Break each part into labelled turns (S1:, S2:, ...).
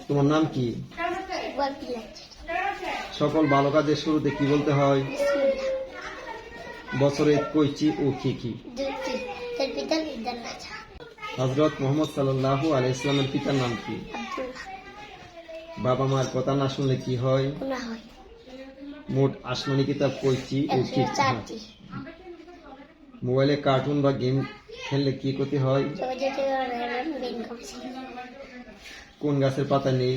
S1: তোমার নাম কি? সকল ভালো কাজের শুরুতে কি বলতে হয়? বছরে কয়টি ও কি কি? হযরত মুহাম্মদ সাল্লাল্লাহু আলাইহি ওয়াসাল্লামের পিতার নাম কি? বাবা মার কথা না শুনলে কি হয়? মোট আসমানি কিতাব কয়টি ও কি কি? মোবাইলে কার্টুন বা গেম খেললে কি ক্ষতি হয়? কোন গাছের পাতা নেই?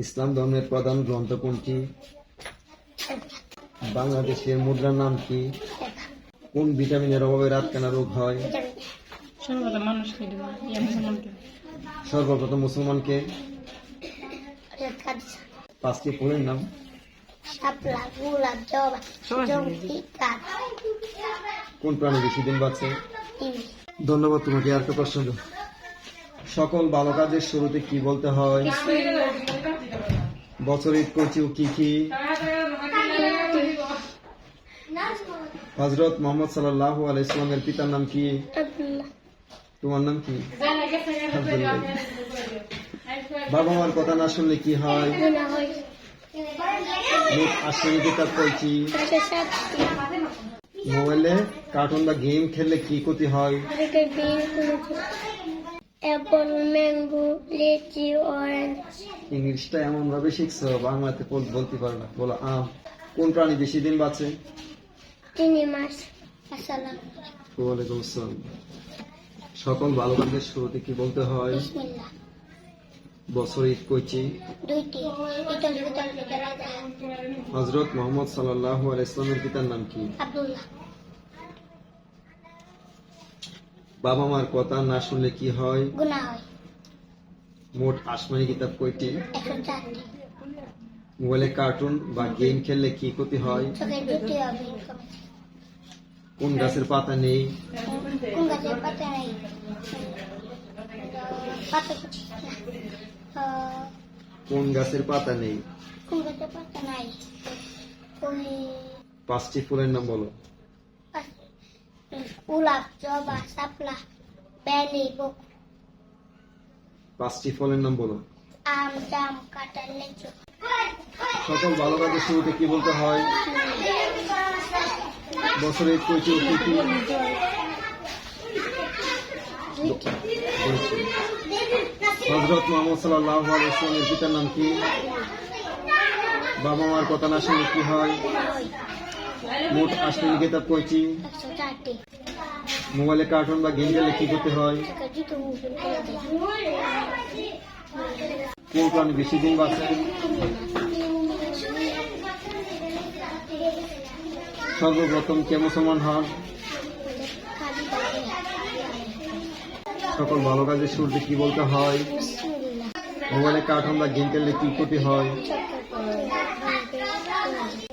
S1: ইসলাম ধর্মের প্রধান গ্রন্থ কোনটি? বাংলাদেশের মুদ্রার নাম কি? কোন ভিটামিনের অভাবে রাতকানা রোগ হয়? সর্বপ্রথম মুসলমানকে? পাঁচটি ফুলের নাম? কোন প্রাণী বেশি দিন বাঁচে? ধন্যবাদ তোমাকে। আর একটা প্রশ্ন দাও। সকল ভালো কাজের শুরুতে কি বলতে হয়? বছরে কয়টি ও কি কি? হযরত মুহাম্মদ সাল্লাল্লাহু আলাইহি ওয়াসাল্লামের পিতার নাম কি? তোমার নাম কি? আব্দুল্লাহ। বাবা মার কথা না শুনলে কি হয়? মোট আসমানি কিতাব কয়টি? মোবাইলে কার্টুন বা গেম খেললে কি ক্ষতি হয়?
S2: অ্যাপল, ম্যাঙ্গো, লিচি, অরেঞ্জ।
S1: ইংলিশটা এমন ভাবে শিখছো বাংলাতে বলতে পারো না। বলো আম। কোন প্রাণী বেশি দিন বাঁচে?
S2: চিনি মাছ। আসসালাম।
S1: ওয়ালাইকুম আসসালাম। সকল ভালো কাজের শুরুতে কি বলতে হয়?
S2: বিসমিল্লাহ।
S1: বছরে কয়টি?
S2: দুইটি।
S1: হযরত মুহাম্মদ সাল্লাল্লাহু আলাইহি ওয়াসাল্লামের পিতার নাম কি?
S2: আব্দুল্লাহ।
S1: বাবা মার কথা না শুনলে কি হয়?
S2: গুনাহ হয়।
S1: মোট আসমানি কিতাব কয়টি?
S2: 104টি।
S1: মোবাইলে কার্টুন বা গেম খেললে কি ক্ষতি হয়?
S2: চোখের জ্যোতি হবে।
S1: কোন গাছের পাতা নেই?
S2: কোন গাছের পাতা নেই? পাতা কুচি।
S1: কোন গাছের পাতা নেই?
S2: কোন গাছের পাতা নাই?
S1: পাঁচটি ফুলের নাম বলো।
S2: গোলাপ, জবা, শাপলা, বেলি, বকুল।
S1: পাঁচটি ফলের নাম বলো।
S2: আম, জাম, কাঁঠাল, লিচু।
S1: সকল ভালো কাজের শুরুতে কি বলতে হয়? বছরে কয়টি ও কি কি? হযরত মুহাম্মদ সাল্লাল্লাহু আলাইহি ওয়াসাল্লামের পিতার নাম কি? বাবা মার কথা না শুনলে কি হয়? মোট আসমানি কিতাব কয়টি?
S2: 104টি।
S1: মোবাইলে কার্টুন বা গেম খেললে কি করতে হয়? কোন প্রাণী বেশি দিন বাঁচে? সর্বপ্রথম কে মুসলমান হন? সকল ভালো কাজের শুরুতে কি বলতে হয়? মোবাইলে কার্টুন বা গেম খেললে কি ক্ষতি হয়?